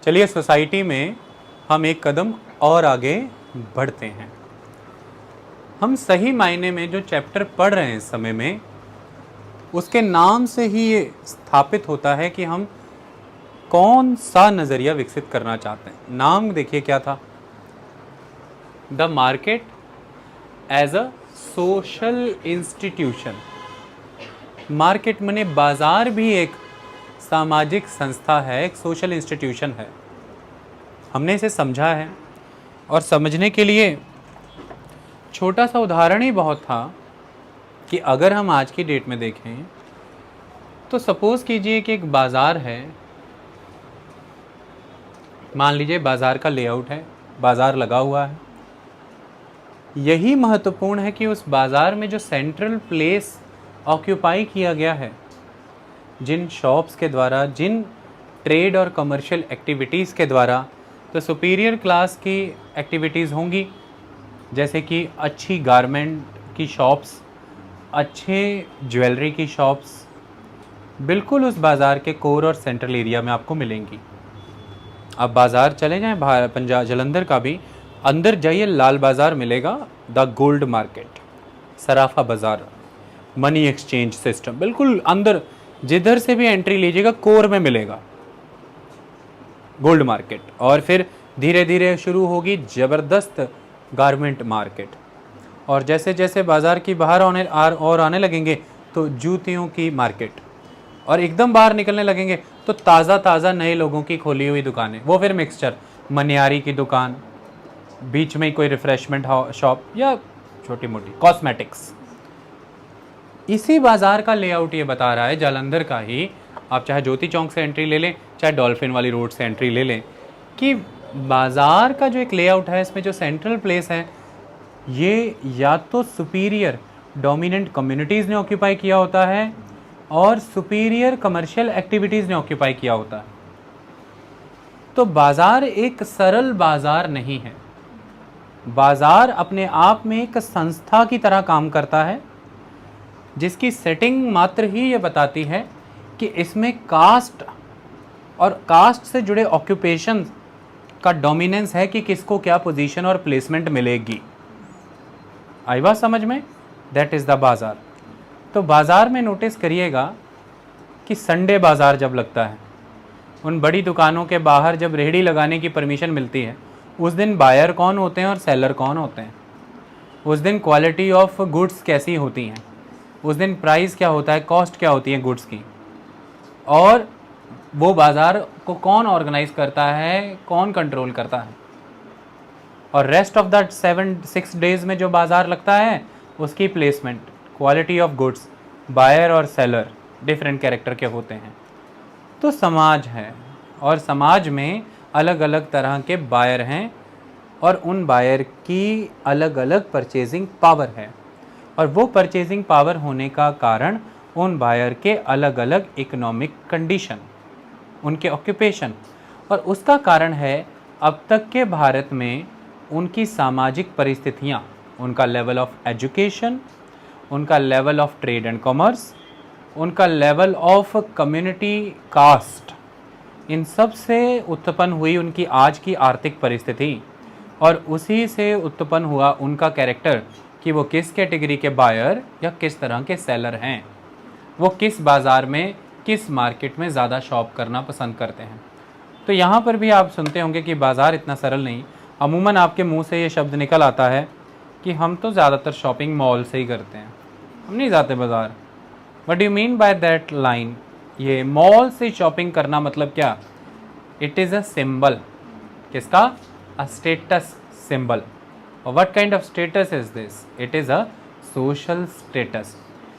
चलिए सोसाइटी में हम एक कदम और आगे बढ़ते हैं। हम सही मायने में जो चैप्टर पढ़ रहे हैं इस समय में, उसके नाम से ही ये स्थापित होता है कि हम कौन सा नज़रिया विकसित करना चाहते हैं। नाम देखिए क्या था, the market as a social institution. Market माने बाजार भी एक सामाजिक संस्था है, एक सोशल इंस्टीट्यूशन है। हमने इसे समझा है और समझने के लिए छोटा सा उदाहरण ही बहुत था कि अगर हम आज की डेट में देखें तो सपोज़ कीजिए कि एक बाज़ार है, मान लीजिए बाज़ार का लेआउट है, बाज़ार लगा हुआ है। यही महत्वपूर्ण है कि उस बाज़ार में जो सेंट्रल प्लेस ऑक्यूपाई किया गया है, जिन शॉप्स के द्वारा, जिन ट्रेड और कमर्शियल एक्टिविटीज़ के द्वारा, तो सुपीरियर क्लास की एक्टिविटीज़ होंगी, जैसे कि अच्छी गारमेंट की शॉप्स, अच्छे ज्वेलरी की शॉप्स, बिल्कुल उस बाज़ार के कोर और सेंट्रल एरिया में आपको मिलेंगी। आप बाज़ार चले जाएं, पंजाब जलंधर का भी, अंदर जाइए लाल बाज़ार मिलेगा, द गोल्ड मार्केट, सराफा बाज़ार, मनी एक्सचेंज सिस्टम, बिल्कुल अंदर जिधर से भी एंट्री लीजिएगा कोर में मिलेगा गोल्ड मार्केट। और फिर धीरे धीरे शुरू होगी ज़बरदस्त गारमेंट मार्केट, और जैसे जैसे बाज़ार की बाहर आने लगेंगे तो जूतियों की मार्केट, और एकदम बाहर निकलने लगेंगे तो ताज़ा नए लोगों की खोली हुई दुकानें, वो फिर मिक्सचर, मनियारी की दुकान, बीच में कोई रिफ़्रेशमेंट शॉप या छोटी मोटी कॉस्मेटिक्स। इसी बाज़ार का लेआउट ये बता रहा है, जालंधर का ही, आप चाहे ज्योति चौक से एंट्री ले लें, चाहे डॉल्फिन वाली रोड से एंट्री ले लें, कि बाज़ार का जो एक लेआउट है, इसमें जो सेंट्रल प्लेस है, ये या तो सुपीरियर डोमिनेंट कम्युनिटीज़ ने ऑक्यूपाई किया होता है और सुपीरियर कमर्शियल एक्टिविटीज़ ने ऑक्यूपाई किया होता है। तो बाज़ार एक सरल बाज़ार नहीं है। बाज़ार अपने आप में एक संस्था की तरह काम करता है, जिसकी सेटिंग मात्र ही ये बताती है कि इसमें कास्ट और कास्ट से जुड़े ऑक्यूपेशन का डोमिनेंस है कि किसको क्या पोजीशन और प्लेसमेंट मिलेगी। आई बात समझ में? दैट इज़ द बाज़ार। तो बाज़ार में नोटिस करिएगा कि संडे बाज़ार जब लगता है, उन बड़ी दुकानों के बाहर जब रेहड़ी लगाने की परमिशन मिलती है, उस दिन बायर कौन होते हैं और सेलर कौन होते हैं, उस दिन क्वालिटी ऑफ गुड्स कैसी होती हैं, उस दिन प्राइस क्या होता है, कॉस्ट क्या होती है गुड्स की, और वो बाज़ार को कौन ऑर्गेनाइज करता है, कौन कंट्रोल करता है। और रेस्ट ऑफ दैट 7-6 डेज़ में जो बाज़ार लगता है, उसकी placement, quality of goods, buyer और सेलर डिफरेंट कैरेक्टर के होते हैं। तो समाज है, और समाज में अलग अलग तरह के बायर हैं, और उन बायर की अलग अलग परचेजिंग पावर है, और वो परचेजिंग पावर होने का कारण उन बायर के अलग अलग इकोनॉमिक कंडीशन, उनके ऑक्यूपेशन, और उसका कारण है अब तक के भारत में उनकी सामाजिक परिस्थितियाँ, उनका लेवल ऑफ एजुकेशन, उनका level of trade and commerce, उनका लेवल ऑफ कम्युनिटी कास्ट, इन सब से उत्पन्न हुई उनकी आज की आर्थिक परिस्थिति, और उसी से उत्पन्न हुआ उनका कैरेक्टर कि वो किस कैटेगरी के बायर या किस तरह के सेलर हैं, वो किस बाज़ार में, किस मार्केट में ज़्यादा शॉप करना पसंद करते हैं। तो यहाँ पर भी आप सुनते होंगे कि बाज़ार इतना सरल नहीं। अमूमन आपके मुंह से ये शब्द निकल आता है कि हम तो ज़्यादातर शॉपिंग मॉल से ही करते हैं, हम नहीं जाते बाज़ार। What do mean by that line? ये मॉल से शॉपिंग करना मतलब क्या? इट इज़ अ सिंबल, किसका? A status symbol. और what kind of status is this? It is a social status.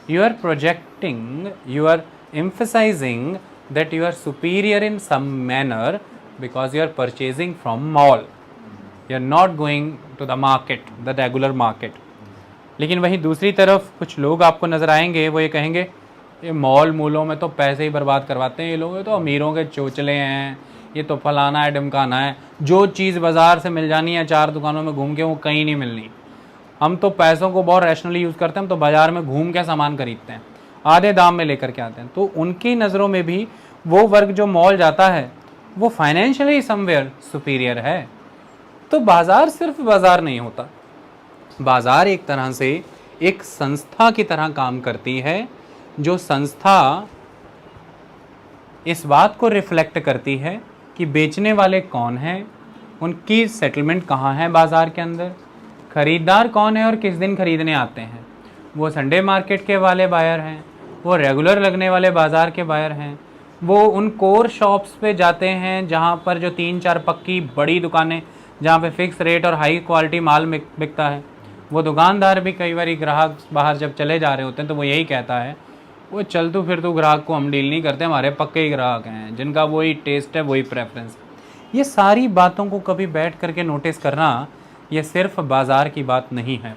You are projecting, you are emphasizing that you are superior in some manner because you are purchasing from mall. You are not going to the market, the regular market. लेकिन वहीं दूसरी तरफ कुछ लोग आपको नज़र आएंगे, वो ये कहेंगे ये मॉलों में तो पैसे ही बर्बाद करवाते हैं ये लोग, ये तो अमीरों के चोचले हैं, ये तो फलाना है ढमकाना है, जो चीज़ बाज़ार से मिल जानी है 4 दुकानों में घूम के वो कहीं नहीं मिलनी। हम तो पैसों को बहुत रैशनली यूज़ करते हैं, हम तो बाज़ार में घूम के सामान खरीदते हैं, आधे दाम में लेकर के आते हैं। तो उनकी नज़रों में भी वो वर्ग जो मॉल जाता है वो फाइनेंशियली समवेयर सुपीरियर है। तो बाजार सिर्फ बाजार नहीं होता, बाजार एक तरह से एक संस्था की तरह काम करती है, जो संस्था इस बात को रिफ्लेक्ट करती है कि बेचने वाले कौन हैं, उनकी सेटलमेंट कहाँ है बाज़ार के अंदर, ख़रीदार कौन है और किस दिन खरीदने आते हैं, वो संडे मार्केट के वाले बायर हैं, वो रेगुलर लगने वाले बाज़ार के बायर हैं, वो उन कोर शॉप्स पे जाते हैं जहाँ पर जो 3-4 पक्की बड़ी दुकानें जहाँ पे फिक्स रेट और हाई क्वालिटी माल बिकता है। वो दुकानदार भी कई बार ग्राहक बाहर जब चले जा रहे होते हैं तो वो यही कहता है, वो चल तू फिर तू ग्राहक को हम डील नहीं करते, हमारे पक्के ही ग्राहक हैं जिनका वही टेस्ट है, वही प्रेफरेंस। ये सारी बातों को कभी बैठ करके नोटिस करना, ये सिर्फ बाज़ार की बात नहीं है,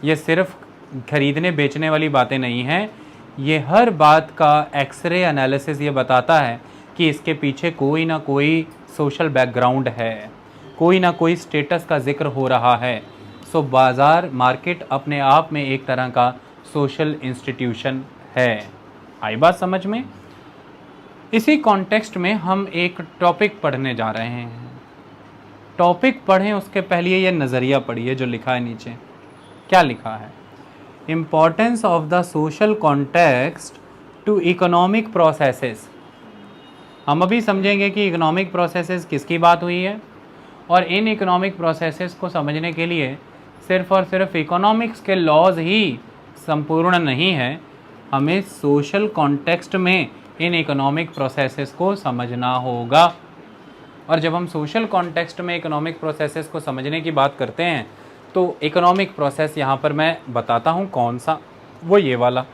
ये सिर्फ खरीदने बेचने वाली बातें नहीं हैं, ये हर बात का एक्सरे एनालिसिस ये बताता है कि इसके पीछे कोई ना कोई सोशल बैकग्राउंड है, कोई ना कोई स्टेटस का जिक्र हो रहा है। सो बाज़ार मार्केट अपने आप में एक तरह का सोशल इंस्टीट्यूशन है। आई बात समझ में? इसी कॉन्टेक्स्ट में हम एक टॉपिक पढ़ने जा रहे हैं। टॉपिक पढ़ें उसके पहले ये नज़रिया पढ़िए जो लिखा है नीचे। क्या लिखा है? Importance of the social context to economic processes. हम अभी समझेंगे कि इकोनॉमिक प्रोसेसेस किसकी बात हुई है, और इन इकोनॉमिक प्रोसेसेस को समझने के लिए सिर्फ़ और सिर्फ इकोनॉमिक्स के लॉज ही संपूर्ण नहीं है, हमें सोशल कॉन्टेक्स्ट में इन इकोनॉमिक प्रोसेसेस को समझना होगा। और जब हम सोशल कॉन्टेक्स्ट में इकोनॉमिक प्रोसेसेस को समझने की बात करते हैं तो इकोनॉमिक प्रोसेस यहाँ पर मैं बताता हूँ कौन सा, वो ये वाला,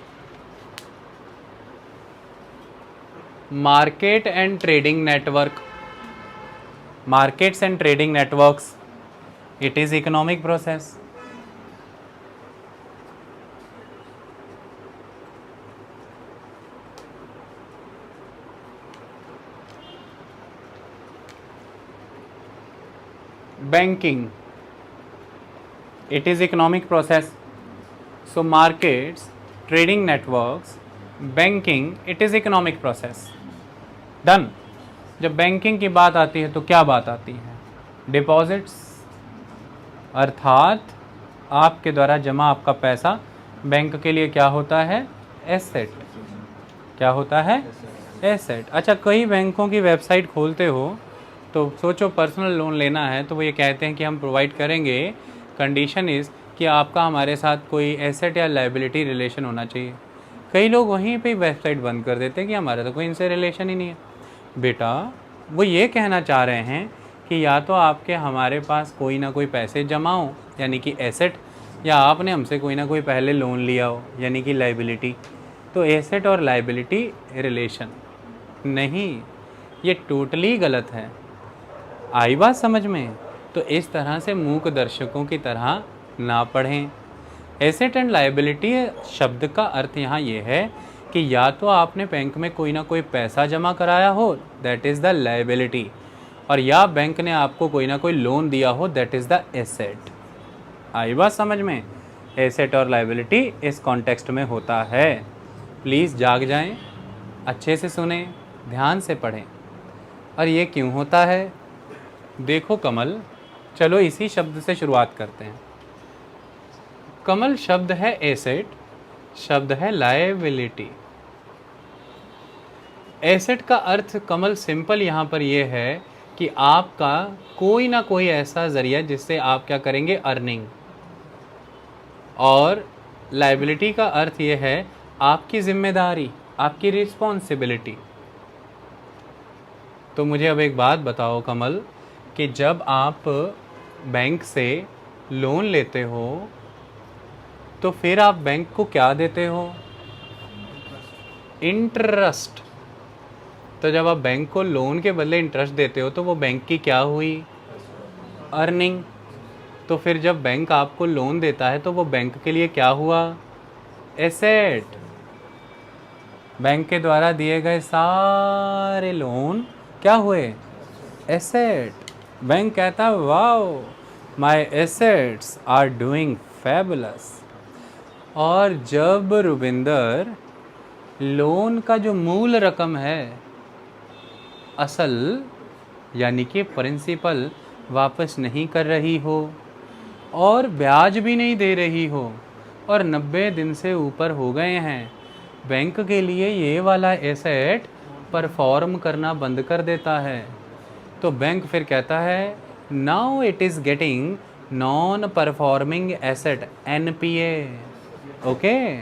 market and trading network, markets and trading networks, it is economic process. Banking, it is economic process. So markets, trading networks, banking, it is economic process. Done. जब बैंकिंग की बात आती है तो क्या बात आती है? डिपॉजिट्स, अर्थात आपके द्वारा जमा आपका पैसा बैंक के लिए क्या होता है? एसेट। क्या होता है? एसेट। अच्छा, कई बैंकों की वेबसाइट खोलते हो तो सोचो पर्सनल लोन लेना है तो वो ये कहते हैं कि हम प्रोवाइड करेंगे, कंडीशन इज़ कि आपका हमारे साथ कोई एसेट या लायबिलिटी रिलेशन होना चाहिए। कई लोग वहीं पे वेबसाइट बंद कर देते हैं कि हमारा तो कोई इनसे रिलेशन ही नहीं है। बेटा, वो ये कहना चाह रहे हैं कि या तो आपके हमारे पास कोई ना कोई पैसे जमा हो यानी कि एसेट, या आपने हमसे कोई ना कोई पहले लोन लिया हो यानी कि लायबिलिटी। तो एसेट और लायबिलिटी रिलेशन नहीं, ये टोटली गलत है। आई बात समझ में? तो इस तरह से मूक दर्शकों की तरह ना पढ़ें। एसेट एंड लायबिलिटी शब्द का अर्थ यहाँ ये है कि या तो आपने बैंक में कोई ना कोई पैसा जमा कराया हो, दैट इज़ द लायबिलिटी, और या बैंक ने आपको कोई ना कोई लोन दिया हो, दैट इज़ द एसेट। आई बात समझ में? एसेट और लायबिलिटी इस कॉन्टेक्स्ट में होता है। प्लीज़ जाग जाएं, अच्छे से सुने, ध्यान से पढ़ें। और ये क्यों होता है? देखो कमल, चलो इसी शब्द से शुरुआत करते हैं। कमल शब्द है एसेट, शब्द है लायबिलिटी। एसेट का अर्थ कमल सिंपल यहाँ पर यह है कि आपका कोई ना कोई ऐसा ज़रिया जिससे आप क्या करेंगे? अर्निंग। और लायबिलिटी का अर्थ ये है आपकी जिम्मेदारी, आपकी रिस्पॉन्सिबिलिटी। तो मुझे अब एक बात बताओ कमल, कि जब आप बैंक से लोन लेते हो तो फिर आप बैंक को क्या देते हो? इंटरेस्ट। तो जब आप बैंक को लोन के बदले इंटरेस्ट देते हो तो वो बैंक की क्या हुई? अर्निंग। तो फिर जब बैंक आपको लोन देता है तो वो बैंक के लिए क्या हुआ? एसेट। बैंक के द्वारा दिए गए सारे लोन क्या हुए? एसेट। बैंक कहता है wow, my assets are doing fabulous. और जब रुबिंदर लोन का जो मूल रकम है, असल यानी कि प्रिंसिपल वापस नहीं कर रही हो और ब्याज भी नहीं दे रही हो और 90 दिन से ऊपर हो गए हैं, बैंक के लिए ये वाला एसेट परफॉर्म करना बंद कर देता है। तो बैंक फिर कहता है now it is getting non performing asset, NPA। Okay,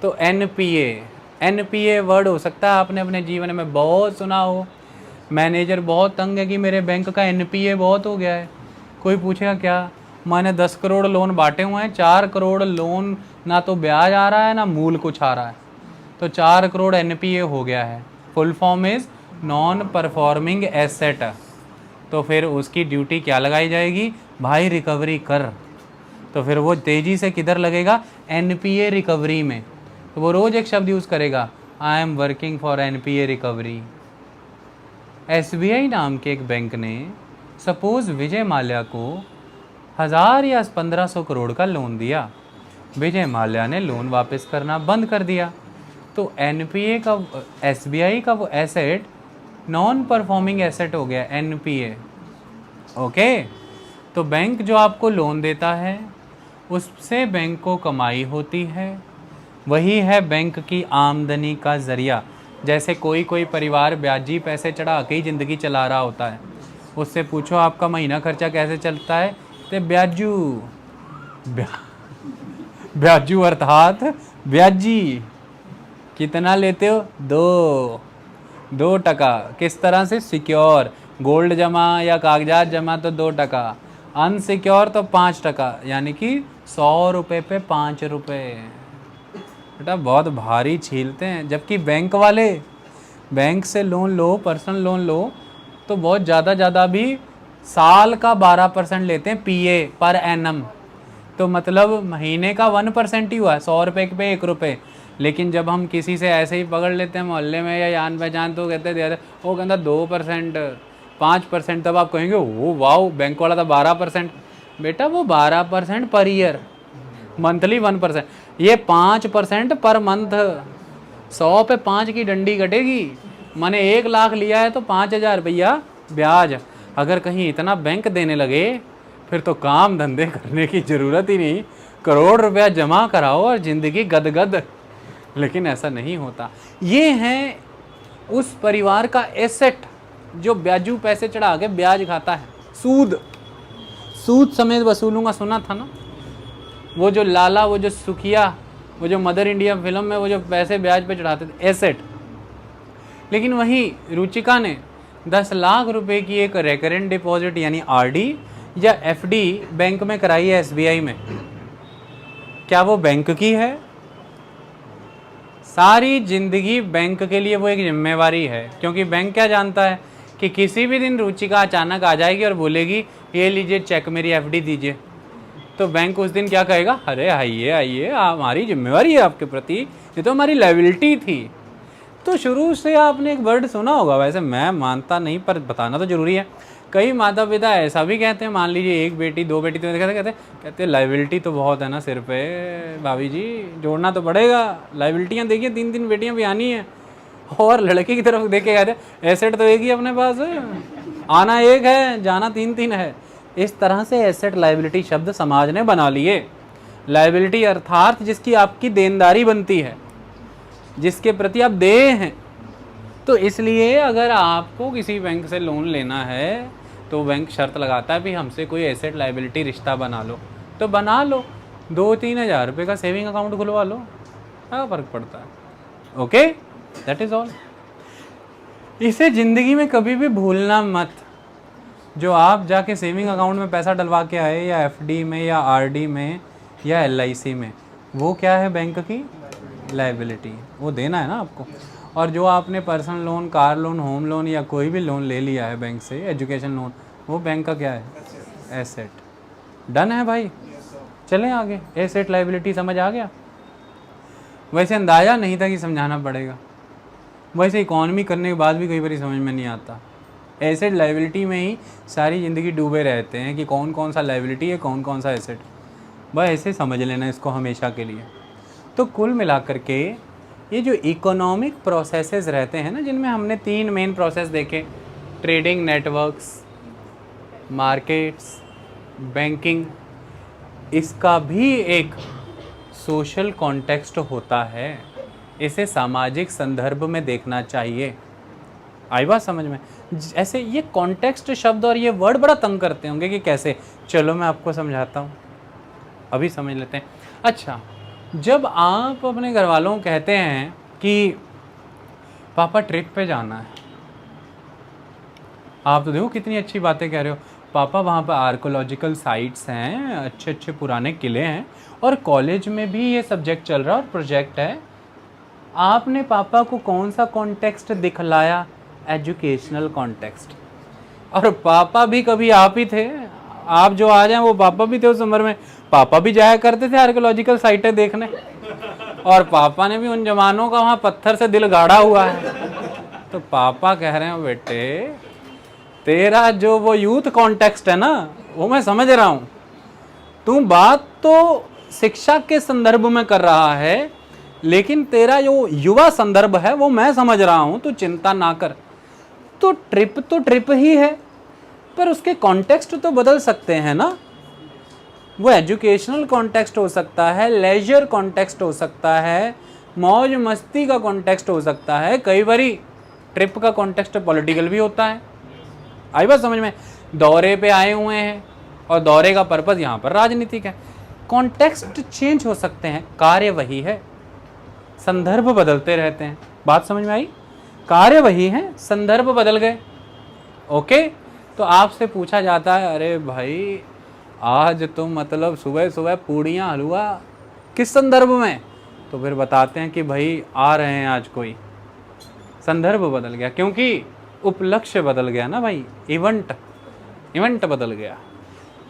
तो NPA वर्ड हो सकता है आपने अपने जीवन में बहुत सुना हो। मैनेजर बहुत तंग है कि मेरे बैंक का NPA बहुत हो गया है। कोई पूछेगा क्या, मैंने 10 करोड़ लोन बांटे हुए हैं, 4 करोड़ लोन ना तो ब्याज आ रहा है ना मूल कुछ आ रहा है, तो 4 करोड़ NPA हो गया है। Full form is non performing asset. तो फिर उसकी ड्यूटी क्या लगाई जाएगी, भाई रिकवरी कर। तो फिर वो तेज़ी से किधर लगेगा, NPA रिकवरी में। तो वो रोज़ एक शब्द यूज़ करेगा, I am working for NPA recovery. SBI नाम के एक बैंक ने सपोज़ विजय माल्या को 1000 या 1500 करोड़ का लोन दिया। विजय माल्या ने लोन वापस करना बंद कर दिया, तो NPA का SBI का वो एसेट नॉन परफॉर्मिंग एसेट हो गया, NPA। ओके, तो बैंक जो आपको लोन देता है उससे बैंक को कमाई होती है, वही है बैंक की आमदनी का ज़रिया। जैसे कोई परिवार ब्याजी पैसे चढ़ा के ही ज़िंदगी चला रहा होता है, उससे पूछो आपका महीना खर्चा कैसे चलता है, तो ब्याजू अर्थात ब्याजी। कितना लेते हो, 2%। किस तरह से, सिक्योर, गोल्ड जमा या कागजात जमा तो 2%, अनसिक्योर तो 5%, यानी कि 100 रुपये पे 5 रुपये। बेटा बहुत भारी छीलते हैं। जबकि बैंक वाले, बैंक से लोन लो, पर्सनल लोन लो, तो बहुत ज़्यादा भी साल का 12% लेते हैं PA पर एनम। तो मतलब महीने का 1% ही हुआ, 100 रुपये पे 1 रुपये। लेकिन जब हम किसी से ऐसे ही पकड़ लेते हैं मोहल्ले में या जान पहचान, तो कहते हैं वो कहता 2%, 5%, तब आप कहेंगे वो वाओ बैंक वाला था 12%। बेटा वो 12% पर ईयर, मंथली 1%, ये 5% पर मंथ। 100 पे 5 की डंडी कटेगी। मैंने 1 लाख लिया है तो 5000 रुपया ब्याज। अगर कहीं इतना बैंक देने लगे फिर तो काम धंधे करने की ज़रूरत ही नहीं, करोड़ रुपया जमा कराओ और ज़िंदगी गदगद। लेकिन ऐसा नहीं होता। ये है उस परिवार का एसेट जो ब्याजू पैसे चढ़ा के ब्याज खाता है, सूद समेत वसूलूंगा, सुना था ना वो जो लाला, वो जो सुखिया, वो जो मदर इंडिया फिल्म में वो जो पैसे ब्याज पे चढ़ाते थे, एसेट। लेकिन वही रुचिका ने 10 लाख रुपए की एक रेकरेंट डिपॉजिट यानी RD या FD बैंक में कराई है, SBI में। क्या वो बैंक की है? सारी जिंदगी बैंक के लिए वो एक जिम्मेवारी है, क्योंकि बैंक क्या जानता है कि किसी भी दिन रुचिका अचानक आ जाएगी और बोलेगी ये लीजिए चेक, मेरी FD दीजिए। तो बैंक उस दिन क्या कहेगा, अरे आइए हमारी जिम्मेवारी है आपके प्रति, ये तो हमारी लायबिलिटी थी। तो शुरू से आपने एक वर्ड सुना होगा, वैसे मैं मानता नहीं पर बताना तो जरूरी है। कई माता पिता ऐसा भी कहते हैं, मान लीजिए 1 बेटी 2 बेटी, तो कहते लायबिलिटी तो बहुत है ना सिर पे, भाभी जी जोड़ना तो पड़ेगा। लायबिलिटियाँ देखिए 3 बेटियाँ भी आनी है। और लड़के की तरफ देख के कहते एसेट तो एक ही अपने पास है, आना एक है जाना 3 है। इस तरह से एसेट लायबिलिटी शब्द समाज ने बना लिए। लायबिलिटी अर्थात जिसकी आपकी देनदारी बनती है, जिसके प्रति आप देय हैं। तो इसलिए अगर आपको किसी बैंक से लोन लेना है तो बैंक शर्त लगाता है भी हमसे कोई एसेट लायबिलिटी रिश्ता बना लो, तो बना लो, 2-3 हज़ार रुपये का सेविंग अकाउंट खुलवा लो, क्या फ़र्क पड़ता है। Okay, that is all. इसे ज़िंदगी में कभी भी भूलना मत। जो आप जाके सेविंग अकाउंट में पैसा डलवा के आए, या FD में या RD में या LIC में, वो क्या है, बैंक की लायबिलिटी, वो देना है ना आपको। और जो आपने personal loan, car loan, home loan या कोई भी लोन ले लिया है बैंक से, एजुकेशन लोन, वो बैंक का क्या है, एसेट। डन है भाई, चलें आगे। एसेट लायबिलिटी समझ आ गया। वैसे अंदाज़ा नहीं था कि समझाना पड़ेगा, वैसे इकॉनमी करने के बाद भी कई बार समझ में नहीं आता। एसेट लायबिलिटी में ही सारी ज़िंदगी डूबे रहते हैं कि कौन कौन सा लायबिलिटी है, कौन कौन सा एसेट। बस ऐसे समझ लेना इसको हमेशा के लिए। तो कुल मिलाकर के ये जो इकोनॉमिक प्रोसेसेस रहते हैं ना, जिनमें हमने 3 मेन प्रोसेस देखे, ट्रेडिंग नेटवर्क्स, मार्केट्स, बैंकिंग, इसका भी एक सोशल कॉन्टेक्स्ट होता है। इसे सामाजिक संदर्भ में देखना चाहिए। आई बात समझ में? ऐसे ये कॉन्टेक्स्ट शब्द और ये वर्ड बड़ा तंग करते होंगे कि कैसे, चलो मैं आपको समझाता हूँ, अभी समझ लेते हैं। अच्छा, जब आप अपने घर वालों को कहते हैं कि पापा ट्रिप पे जाना है, आप तो देखो कितनी अच्छी बातें कह रहे हो, पापा वहाँ पर आर्कोलॉजिकल साइट्स हैं, अच्छे अच्छे पुराने किले हैं, और कॉलेज में भी ये सब्जेक्ट चल रहा है और प्रोजेक्ट है। आपने पापा को कौन सा कॉन्टेक्स्ट दिखलाया? Educational context. और पापा भी कभी आप ही थे, आप जो आ जाए वो पापा भी थे उस उम्र में। पापा भी जाया करते थे आर्कोलॉजिकल साइटें देखने, और पापा ने भी उन जमानों का वहाँ पत्थर से दिल गाड़ा हुआ है। तो पापा कह रहे हैं बेटे, तेरा जो वो यूथ कॉन्टेक्स्ट है ना, वो मैं समझ रहा हूँ, तू बात तो शिक्षा के संदर्भ में कर रहा है, लेकिन तेरा जो युवा संदर्भ है वो मैं समझ रहा हूँ, तू चिंता ना कर। तो ट्रिप ही है, पर उसके कॉन्टेक्स्ट तो बदल सकते हैं ना। वो एजुकेशनल कॉन्टेक्स्ट हो सकता है, लेजर कॉन्टेक्स्ट हो सकता है, मौज मस्ती का कॉन्टेक्स्ट हो सकता है, कई बारी ट्रिप का कॉन्टेक्स्ट पॉलिटिकल भी होता है। आई बात समझ में? दौरे पे आए हुए हैं और दौरे का पर्पस यहाँ पर राजनीतिक है। कॉन्टेक्स्ट चेंज हो सकते हैं, कार्य वही है, संदर्भ बदलते रहते हैं। बात समझ में आई? कार्य वही है, संदर्भ बदल गए। ओके, तो आपसे पूछा जाता है, अरे भाई आज तुम मतलब सुबह सुबह पूड़ियाँ हलवा किस संदर्भ में? तो फिर बताते हैं कि भाई आ रहे हैं आज कोई। संदर्भ बदल गया, क्योंकि उपलक्ष्य बदल गया ना भाई, इवेंट बदल गया।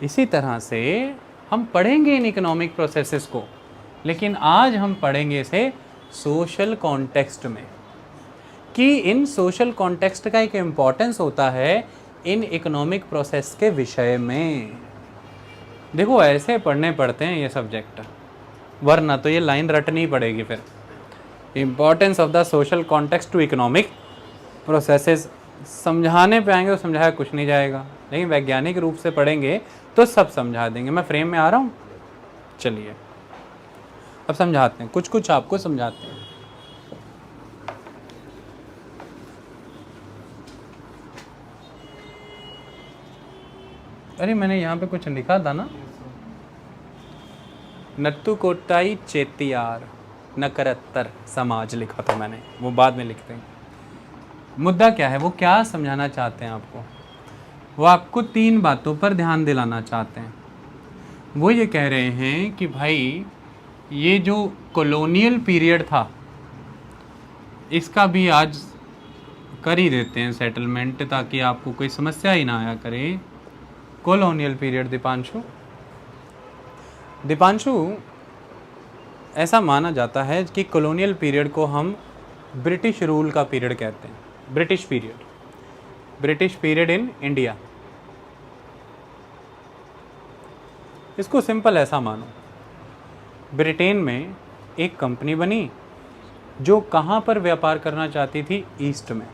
इसी तरह से हम पढ़ेंगे इन इकोनॉमिक प्रोसेसेस को, लेकिन आज हम पढ़ेंगे इसे सोशल कॉन्टेक्स्ट में, कि इन सोशल कॉन्टेक्स्ट का एक इम्पॉर्टेंस होता है इन इकोनॉमिक प्रोसेस के विषय में। देखो ऐसे पढ़ने पड़ते हैं ये सब्जेक्ट, वरना तो ये लाइन रटनी पड़ेगी फिर। Importance of the social context to economic processes समझाने पे आएंगे तो समझाया कुछ नहीं जाएगा, लेकिन वैज्ञानिक रूप से पढ़ेंगे तो सब समझा देंगे। मैं फ्रेम में आ रहा हूँ, चलिए अब समझाते हैं, कुछ कुछ आपको समझाते हैं। अरे मैंने यहाँ पे कुछ लिखा था ना, नत्तु कोट्टाई चेतियार नकरत्तर समाज लिखा था मैंने, वो बाद में लिखते हैं। मुद्दा क्या है, वो क्या समझाना चाहते हैं आपको? वो आपको 3 बातों पर ध्यान दिलाना चाहते हैं। वो ये कह रहे हैं कि भाई ये जो कॉलोनियल पीरियड था, इसका भी आज कर ही देते हैं सेटलमेंट, ताकि आपको कोई समस्या ही ना आया करे। कॉलोनियल पीरियड दीपांशु, ऐसा माना जाता है कि कॉलोनियल पीरियड को हम ब्रिटिश रूल का पीरियड कहते हैं। British period in India. इसको सिंपल ऐसा मानो, ब्रिटेन में एक कंपनी बनी जो कहाँ पर व्यापार करना चाहती थी? ईस्ट में।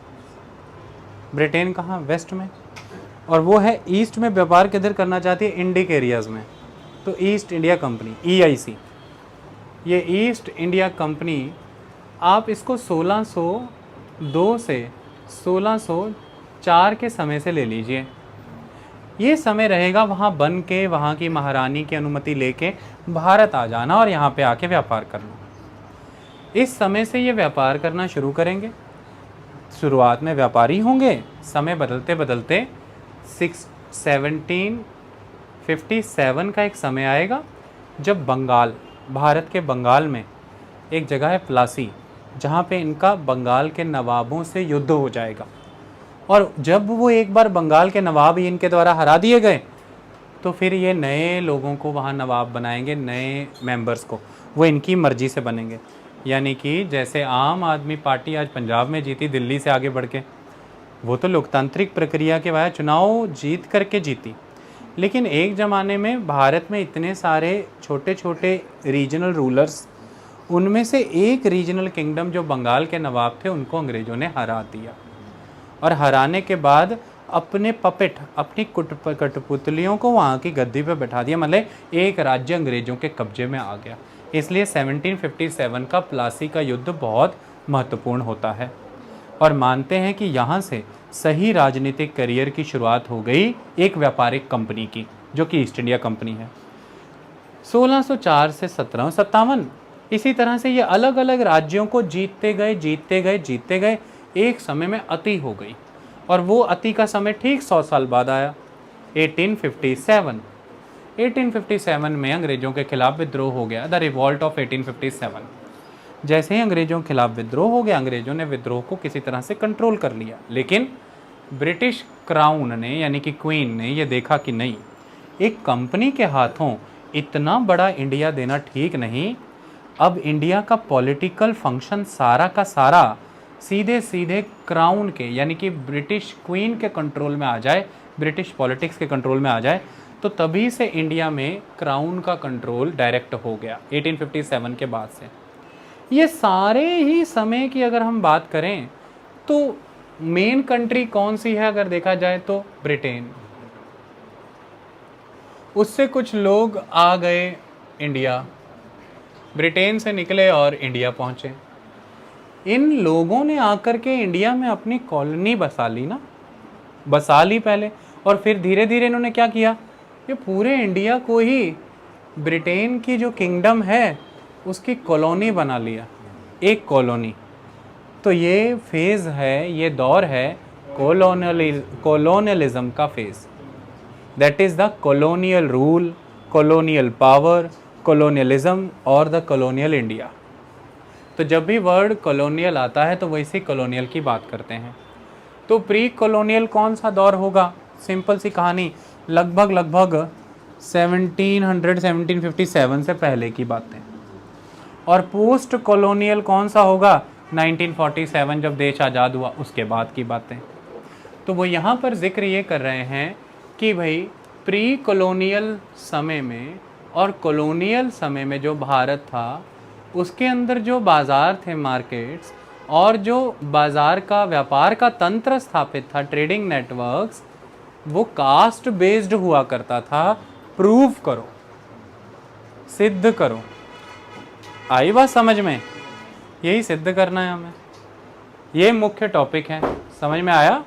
ब्रिटेन कहाँ? वेस्ट में। और वो है ईस्ट में व्यापार किधर करना चाहती है? इंडिक एरियाज़ में। तो ईस्ट इंडिया कंपनी, EIC, ये ईस्ट इंडिया कंपनी, आप इसको 1602 से 1604 के समय से ले लीजिए। ये समय रहेगा वहाँ बन के, वहाँ की महारानी की अनुमति लेके भारत आ जाना और यहाँ पे आके व्यापार करना। इस समय से ये व्यापार करना शुरू करेंगे। शुरुआत में व्यापारी होंगे, समय बदलते बदलते 1757 का एक समय आएगा जब बंगाल, भारत के बंगाल में एक जगह है प्लासी, जहाँ पे इनका बंगाल के नवाबों से युद्ध हो जाएगा। और जब वो एक बार बंगाल के नवाब ही इनके द्वारा हरा दिए गए, तो फिर ये नए लोगों को वहाँ नवाब बनाएंगे, नए मेंबर्स को, वो इनकी मर्जी से बनेंगे। यानी कि जैसे आम आदमी पार्टी आज पंजाब में जीती दिल्ली से आगे बढ़ के, वो तो लोकतांत्रिक प्रक्रिया के बाद चुनाव जीत करके जीती। लेकिन एक ज़माने में भारत में इतने सारे छोटे छोटे रीजनल रूलर्स, उनमें से एक रीजनल किंगडम जो बंगाल के नवाब थे, उनको अंग्रेज़ों ने हरा दिया। और हराने के बाद अपने पपेट, अपनी कठपुतलियों को वहाँ की गद्दी पे बैठा दिया, मतलब एक राज्य अंग्रेजों के कब्जे में आ गया। इसलिए 1757 का प्लासी का युद्ध बहुत महत्वपूर्ण होता है और मानते हैं कि यहाँ से सही राजनीतिक करियर की शुरुआत हो गई एक व्यापारिक कंपनी की, जो कि ईस्ट इंडिया कंपनी है। 1604 से 1757 इसी तरह से ये अलग अलग राज्यों को जीतते गए। एक समय में अति हो गई और वो अति का समय ठीक 100 साल बाद आया, 1857 में अंग्रेजों के खिलाफ विद्रोह हो गया, द रिवॉल्ट ऑफ 1857। जैसे ही अंग्रेजों के खिलाफ विद्रोह हो गया, अंग्रेजों ने विद्रोह को किसी तरह से कंट्रोल कर लिया, लेकिन ब्रिटिश क्राउन ने यानी कि क्वीन ने ये देखा कि नहीं, एक कंपनी के हाथों इतना बड़ा इंडिया देना ठीक नहीं। अब इंडिया का पॉलिटिकल फंक्शन सारा का सारा सीधे सीधे क्राउन के यानी कि ब्रिटिश क्वीन के कंट्रोल में आ जाए, ब्रिटिश पॉलिटिक्स के कंट्रोल में आ जाए, तो तभी से इंडिया में क्राउन का कंट्रोल डायरेक्ट हो गया 1857 के बाद से। ये सारे ही समय की अगर हम बात करें तो मेन कंट्री कौन सी है अगर देखा जाए तो ब्रिटेन, उससे कुछ लोग आ गए इंडिया, ब्रिटेन से निकले और इंडिया पहुंचे। इन लोगों ने आकर के इंडिया में अपनी कॉलोनी बसा ली ना, बसा ली पहले, और फिर धीरे धीरे इन्होंने क्या किया, ये पूरे इंडिया को ही ब्रिटेन की जो किंगडम है उसकी कॉलोनी बना लिया, एक कॉलोनी। तो ये फेज़ है, ये दौर है कॉलोनियलिज्म का phase, that is the colonial rule, colonial power, colonialism और द कॉलोनियल इंडिया। तो जब भी वर्ड कॉलोनियल आता है तो वैसे कॉलोनियल की बात करते हैं। तो प्री कॉलोनियल कौन सा दौर होगा, सिंपल सी कहानी, लगभग 1757 से पहले की बातें। और पोस्ट कॉलोनियल कौन सा होगा, 1947 जब देश आज़ाद हुआ उसके बाद की बातें। तो वो यहाँ पर जिक्र ये कर रहे हैं कि भाई प्री कॉलोनियल समय में और कॉलोनियल समय में जो भारत था उसके अंदर जो बाज़ार थे, मार्केट्स, और जो बाज़ार का व्यापार का तंत्र स्थापित था, ट्रेडिंग नेटवर्क्स, वो कास्ट बेस्ड हुआ करता था। प्रूव करो, सिद्ध करो। आई बात समझ में, यही सिद्ध करना है हमें, ये मुख्य टॉपिक है। समझ में आया?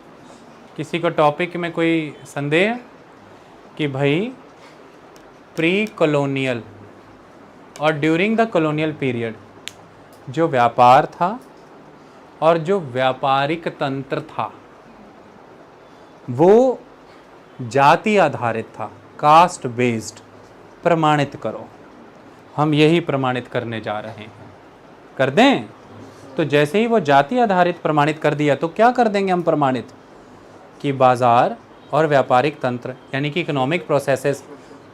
किसी को टॉपिक में कोई संदेह है कि भाई प्री कॉलोनियल और ड्यूरिंग द कॉलोनियल पीरियड जो व्यापार था और जो व्यापारिक तंत्र था वो जाति आधारित था, कास्ट बेस्ड। प्रमाणित करो, हम यही प्रमाणित करने जा रहे हैं। कर दें? तो जैसे ही वो जाति आधारित प्रमाणित कर दिया तो क्या कर देंगे हम प्रमाणित, कि बाजार और व्यापारिक तंत्र यानी कि इकोनॉमिक प्रोसेसेस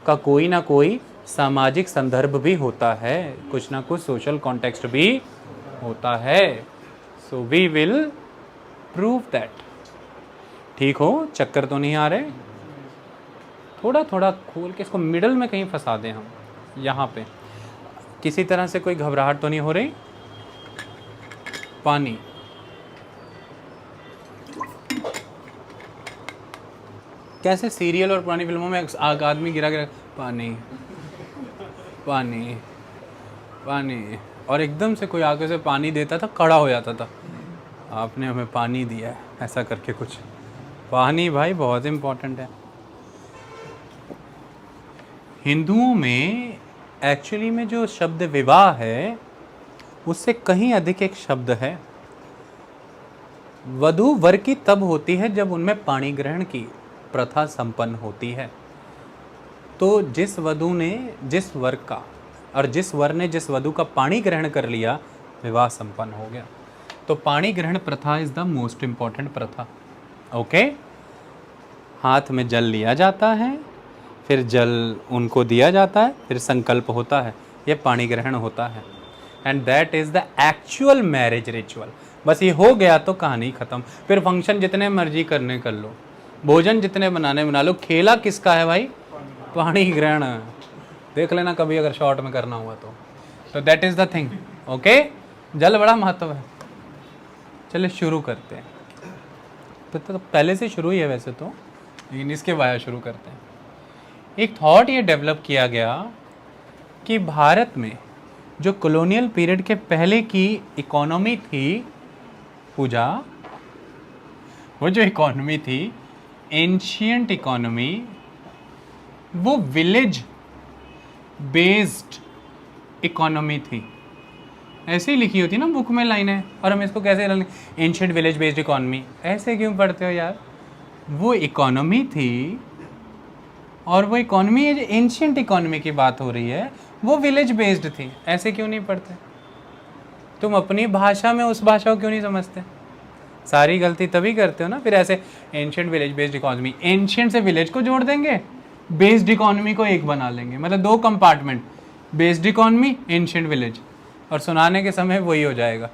का कोई ना कोई सामाजिक संदर्भ भी होता है, कुछ ना कुछ सोशल कॉन्टेक्स्ट भी होता है। So we will prove that. ठीक हो? चक्कर तो नहीं आ रहे? थोड़ा थोड़ा खोल के इसको मिडल में कहीं फंसा दें हम, यहाँ पे किसी तरह से कोई घबराहट तो नहीं हो रही। पानी, कैसे सीरियल और पुरानी फिल्मों में आदमी गिरा गिरा पानी पानी पानी, और एकदम से कोई आगे से पानी देता था, खड़ा हो जाता था, आपने हमें पानी दिया है, ऐसा करके कुछ। पानी भाई बहुत इम्पोर्टेंट है। हिंदुओं में एक्चुअली में जो शब्द विवाह है उससे कहीं अधिक एक शब्द है। वधू वर की तब होती है जब उनमें पाणी ग्रहण की प्रथा संपन्न होती है। तो जिस वधू ने जिस वर का और जिस वर ने जिस वधू का पाणी ग्रहण कर लिया, विवाह संपन्न हो गया। तो पाणी ग्रहण प्रथा इज द मोस्ट इम्पॉर्टेंट प्रथा। ओके, हाथ में जल लिया जाता है, फिर जल उनको दिया जाता है, फिर संकल्प होता है, ये पाणी ग्रहण होता है। And that is the actual marriage ritual. बस ये हो गया तो कहानी ख़त्म। फिर फंक्शन जितने मर्जी करने कर लो, भोजन जितने बनाने बना लो, खेला किसका है भाई? पाणी ग्रहण। देख लेना कभी अगर शॉर्ट में करना हुआ तो that is the thing. Okay, जल बड़ा महत्व है। चलिए शुरू करते हैं। तो पहले से शुरू ही है वैसे तो, लेकिन इसके वाया शुरू करते हैं। एक थॉट ये डेवलप किया गया कि भारत में जो कॉलोनियल पीरियड के पहले की इकोनॉमी थी पूजा, वो जो इकोनॉमी थी एंशियंट इकोनॉमी, वो विलेज बेस्ड इकोनॉमी थी। ऐसे ही लिखी होती ना बुक में लाइनें, और हम इसको कैसे एंशियंट विलेज बेस्ड इकोनॉमी, ऐसे क्यों पढ़ते हो यार? वो इकोनॉमी थी, और वो इकोनॉमी है जो एंशियंट इकोनॉमी की बात हो रही है, वो विलेज बेस्ड थी। ऐसे क्यों नहीं पढ़ते? तुम अपनी भाषा में उस भाषा को क्यों नहीं समझते? सारी गलती तभी करते हो ना फिर ऐसे। Ancient village based economy, ancient से विलेज को जोड़ देंगे, बेस्ड इकोनॉमी को एक बना लेंगे, मतलब 2 compartment, based economy, ancient village, और सुनाने के समय वही हो जाएगा।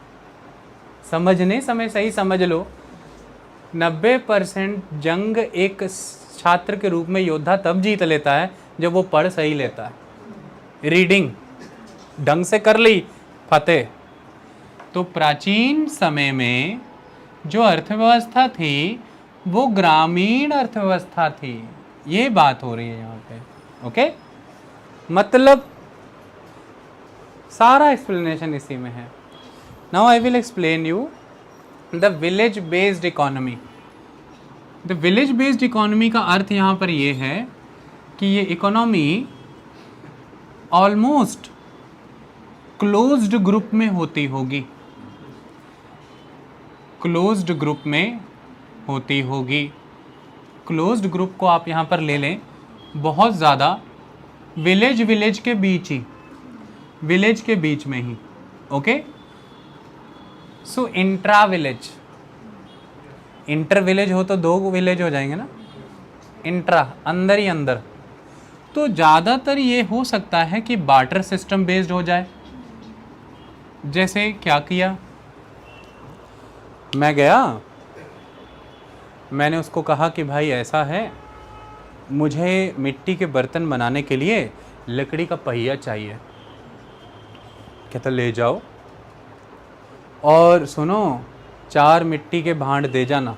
समझने समय सही समझ लो। 90% जंग एक छात्र के रूप में योद्धा तब जीत लेता है जब वो पढ़ सही लेता है, रीडिंग ढंग से कर ली, फतेह। तो प्राचीन समय में जो अर्थव्यवस्था थी वो ग्रामीण अर्थव्यवस्था थी, ये बात हो रही है यहाँ पे। ओके, मतलब सारा एक्सप्लेनेशन इसी में है। Now I will explain you the village based economy. The village based economy का अर्थ यहाँ पर ये है कि ये इकोनॉमी ऑलमोस्ट क्लोज्ड ग्रुप में होती होगी, क्लोज्ड ग्रुप में होती होगी। क्लोज्ड ग्रुप को आप यहाँ पर ले लें, बहुत ज़्यादा विलेज के बीच ही, विलेज के बीच में ही। Okay, so intra village, inter village हो तो 2 विलेज हो जाएंगे ना, इंट्रा अंदर ही अंदर। तो ज़्यादातर ये हो सकता है कि बार्टर सिस्टम बेस्ड हो जाए। जैसे क्या किया, मैं गया, मैंने उसको कहा कि भाई ऐसा है, मुझे मिट्टी के बर्तन बनाने के लिए लकड़ी का पहिया चाहिए। कहता ले जाओ, और सुनो 4 मिट्टी के भांड दे जाना।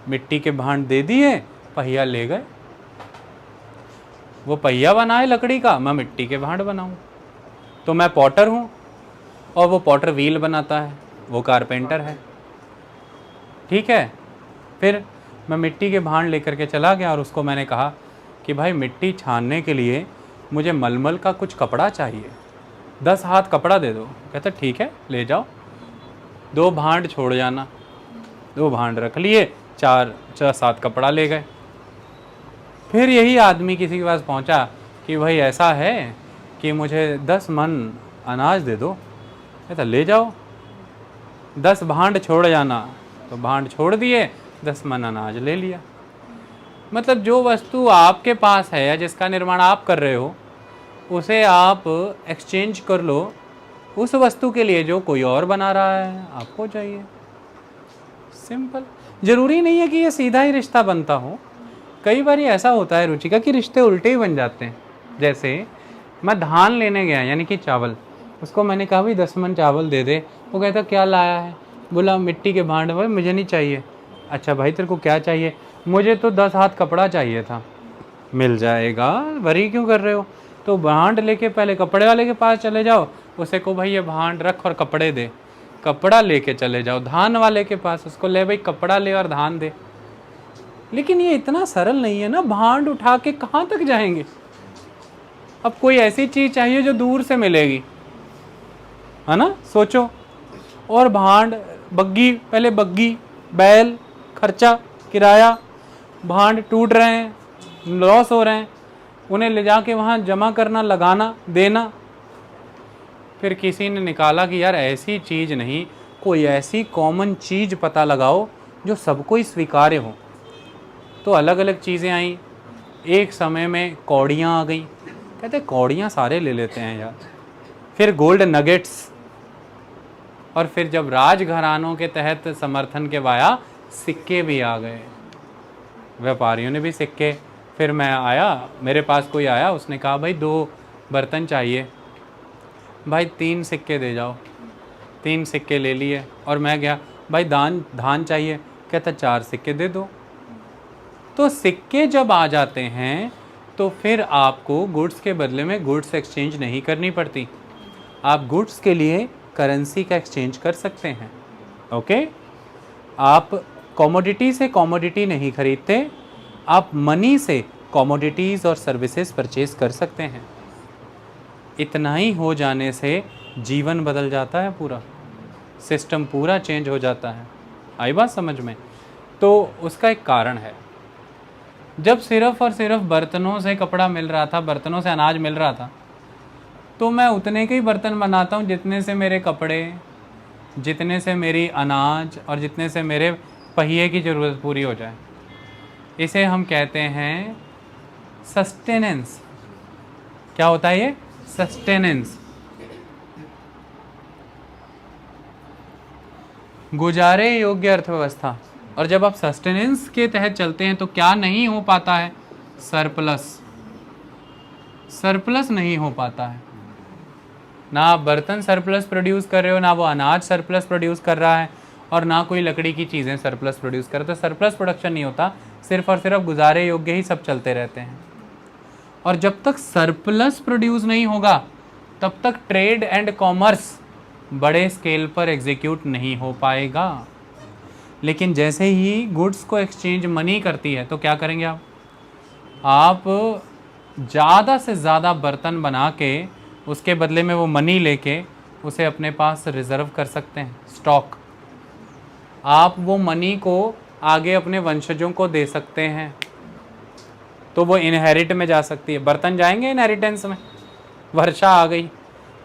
मिट्टी के भांड दे दिए, पहिया ले गए। वो पहिया बनाए लकड़ी का, मैं मिट्टी के भांड बनाऊं। तो मैं पॉटर हूँ और वो पॉटर व्हील बनाता है, वो कारपेंटर है। ठीक है, फिर मैं मिट्टी के भांड लेकर के चला गया और उसको मैंने कहा कि भाई मिट्टी छानने के लिए मुझे मलमल का कुछ कपड़ा चाहिए, 10 हाथ कपड़ा दे दो। कहता ठीक है ले जाओ, 2 भांड छोड़ जाना। 2 भांड रख लिए, 4-7 कपड़ा ले गए। फिर यही आदमी किसी के पास पहुंचा कि भाई ऐसा है कि मुझे 10 मन अनाज दे दो। कहता ले जाओ, 10 भांड छोड़ जाना। तो भांड छोड़ दिए, 10 मन अनाज ले लिया। मतलब जो वस्तु आपके पास है या जिसका निर्माण आप कर रहे हो, उसे आप एक्सचेंज कर लो उस वस्तु के लिए जो कोई और बना रहा है, आपको चाहिए। सिंपल। ज़रूरी नहीं है कि ये सीधा ही रिश्ता बनता हो, कई बार ऐसा होता है रुचिका कि रिश्ते उल्टे ही बन जाते हैं। जैसे मैं धान लेने गया, यानी कि चावल, उसको मैंने कहा भाई 10 मन चावल दे दे। वो कहता क्या लाया है? बोला मिट्टी के भांड। भाई मुझे नहीं चाहिए। अच्छा भाई तेरे को क्या चाहिए? मुझे तो 10 हाथ कपड़ा चाहिए था। मिल जाएगा, वरी क्यों कर रहे हो? तो भांड लेके पहले कपड़े वाले के पास चले जाओ, उसे को भाई ये भांड रख और कपड़े दे। कपड़ा लेके चले जाओ धान वाले के पास, उसको ले भाई कपड़ा ले और धान दे। लेकिन ये इतना सरल नहीं है ना, भांड उठा के कहाँ तक जाएंगे? अब कोई ऐसी चीज़ चाहिए जो दूर से मिलेगी, है ना? सोचो। और भांड, बग्गी, पहले बग्गी, बैल, खर्चा, किराया, भांड टूट रहे हैं, लॉस हो रहे हैं, उन्हें ले जाके वहाँ जमा करना, लगाना, देना। फिर किसी ने निकाला कि यार ऐसी चीज़ नहीं, कोई ऐसी कॉमन चीज़ पता लगाओ जो सबको ही स्वीकार्य हो। तो अलग अलग चीज़ें आई। एक समय में कौड़ियाँ आ गई। कहते कौड़ियाँ सारे ले लेते हैं यार। फिर गोल्ड नगेट्स, और फिर जब राजघरानों के तहत समर्थन के वाया, सिक्के भी आ गए। व्यापारियों ने भी सिक्के। फिर मैं आया, मेरे पास कोई आया, उसने कहा भाई 2 बर्तन चाहिए। भाई 3 सिक्के दे जाओ। 3 सिक्के ले लिए। और मैं गया, भाई धान चाहिए। कहता 4 सिक्के दे दो। तो सिक्के जब आ जाते हैं तो फिर आपको गुड्स के बदले में गुड्स एक्सचेंज नहीं करनी पड़ती, आप गुड्स के लिए करेंसी का एक्सचेंज कर सकते हैं। ओके, आप कमोडिटी से कमोडिटी नहीं खरीदते, आप मनी से कमोडिटीज़ और सर्विसेज परचेज कर सकते हैं। इतना ही हो जाने से जीवन बदल जाता है, पूरा सिस्टम पूरा चेंज हो जाता है। आई बात समझ में? तो उसका एक कारण है, जब सिर्फ़ और सिर्फ बर्तनों से कपड़ा मिल रहा था, बर्तनों से अनाज मिल रहा था, तो मैं उतने के ही बर्तन बनाता हूँ जितने से मेरे कपड़े, जितने से मेरी अनाज और जितने से मेरे पहिए की ज़रूरत पूरी हो जाए। इसे हम कहते हैं सस्टेनेंस। क्या होता है ये? सस्टेनेंस। गुजारे योग्य अर्थव्यवस्था। और जब आप सस्टेनेंस के तहत चलते हैं तो क्या नहीं हो पाता है? सरप्लस। सरप्लस नहीं हो पाता है, ना आप बर्तन सरप्लस प्रोड्यूस कर रहे हो, ना वो अनाज सरप्लस प्रोड्यूस कर रहा है, और ना कोई लकड़ी की चीज़ें सरप्लस प्रोड्यूस कर रहे। तो सरप्लस प्रोडक्शन नहीं होता, सिर्फ और सिर्फ गुजारे योग्य ही सब चलते रहते हैं। और जब तक सरप्लस प्रोड्यूस नहीं होगा तब तक ट्रेड एंड कॉमर्स बड़े स्केल पर एग्जीक्यूट नहीं हो पाएगा। लेकिन जैसे ही गुड्स को एक्सचेंज मनी करती है तो क्या करेंगे आप ज़्यादा से ज़्यादा बर्तन बना के उसके बदले में वो मनी लेके उसे अपने पास रिज़र्व कर सकते हैं, स्टॉक। आप वो मनी को आगे अपने वंशजों को दे सकते हैं, तो वो इनहेरिट में जा सकती है। बर्तन जाएंगे इनहेरिटेंस में। वर्षा आ गई,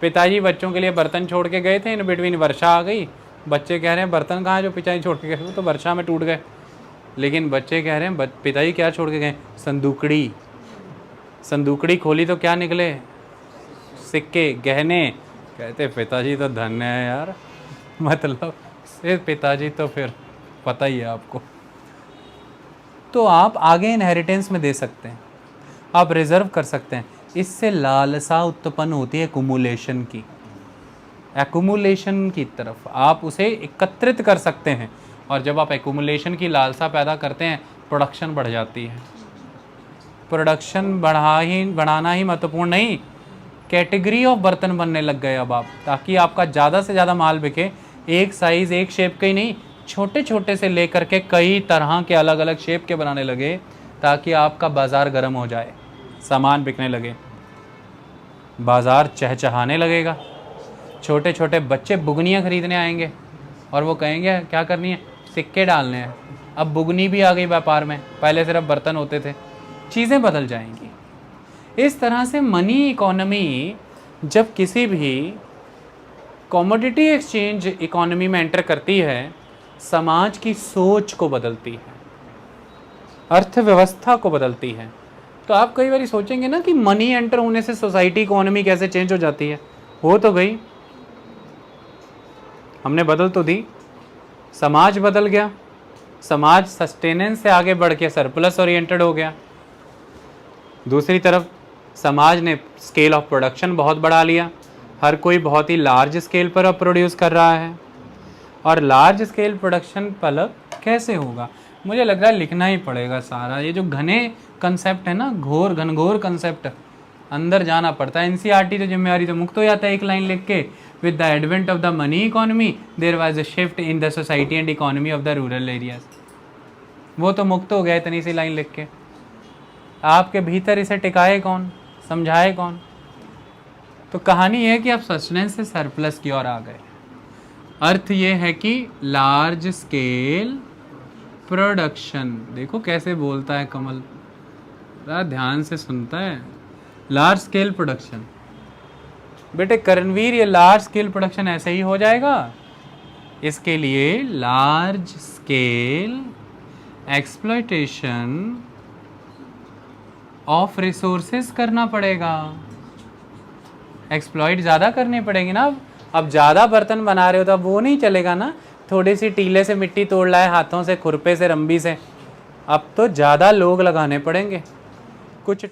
पिताजी बच्चों के लिए बर्तन छोड़ के गए थे, इन बिटवीन वर्षा आ गई, बच्चे कह रहे हैं बर्तन कहाँ जो पिताजी छोड़ के गए, वो तो वर्षा में टूट गए। लेकिन बच्चे कह रहे हैं पिताजी क्या छोड़ के गए? संदूकड़ी। संदूकड़ी खोली तो क्या निकले? सिक्के, गहने। कहते पिताजी तो धन्य है यार, मतलब सिर्फ पिताजी तो फिर पता ही है आपको। तो आप आगे इनहेरिटेंस में दे सकते हैं, आप रिजर्व कर सकते हैं। इससे लालसा उत्पन्न होती है एक्युमुलेशन की, एक्युमुलेशन की तरफ आप उसे एकत्रित कर सकते हैं। और जब आप एक्युमुलेशन की लालसा पैदा करते हैं, प्रोडक्शन बढ़ जाती है। प्रोडक्शन बढ़ाना ही महत्वपूर्ण नहीं, कैटेगरी ऑफ बर्तन बनने लग गए अब आप, ताकि आपका ज़्यादा से ज़्यादा माल बिके। एक साइज़ एक शेप का ही नहीं, छोटे छोटे से लेकर के कई तरह के अलग अलग शेप के बनाने लगे, ताकि आपका बाज़ार गर्म हो जाए, सामान बिकने लगे, बाज़ार चहचहाने लगेगा। छोटे छोटे बच्चे बुगनियाँ खरीदने आएंगे और वो कहेंगे क्या करनी है? सिक्के डालने हैं। अब बुगनी भी आ गई व्यापार में, पहले सिर्फ बर्तन होते थे। चीज़ें बदल जाएंगी। इस तरह से मनी इकोनॉमी जब किसी भी कमोडिटी एक्सचेंज इकोनॉमी में एंटर करती है, समाज की सोच को बदलती है, अर्थव्यवस्था को बदलती है। तो आप कई बार सोचेंगे ना कि मनी एंटर होने से सोसाइटी इकोनॉमी कैसे चेंज हो जाती है। हो तो गई, हमने बदल तो दी, समाज बदल गया, समाज सस्टेनेंस से आगे बढ़ के सरप्लस ओरिएंटेड हो गया। दूसरी तरफ समाज ने स्केल ऑफ प्रोडक्शन बहुत बढ़ा लिया, हर कोई बहुत ही लार्ज स्केल पर अब प्रोड्यूस कर रहा है। और लार्ज स्केल प्रोडक्शन पलक कैसे होगा? मुझे लग रहा है लिखना ही पड़ेगा सारा। ये जो घने कंसेप्ट है ना, घोर घनघोर कंसेप्ट, अंदर जाना पड़ता है। एनसीईआरटी तो जिम्मेवारी तो मुक्त हो जाता है एक लाइन लिख के। With the advent of the money economy there was a shift in the society and economy of the rural areas. वो तो मुक्त हो गया इतनी सी लाइन लिख के। आपके भीतर इसे टिकाए कौन, समझाए कौन? तो कहानी है कि आप सस्टेनेंस से सरप्लस की ओर आ गए। अर्थ ये है कि लार्ज स्केल प्रोडक्शन। देखो कैसे बोलता है कमल, जरा ध्यान से सुनता है। Large scale production. बेटे करणवीर, ये लार्ज स्केल प्रोडक्शन ऐसे ही हो जाएगा? इसके लिए large scale exploitation of resources करना पड़ेगा। एक्सप्लॉइट ज़्यादा करनी पड़ेगी ना। अब ज़्यादा बर्तन बना रहे हो तो अब वो नहीं चलेगा ना, थोड़ी सी टीले से मिट्टी तोड़ लाए, हाथों से, खुरपे से, रंबी से। अब तो ज़्यादा लोग लगाने पड़ेंगे। कुछ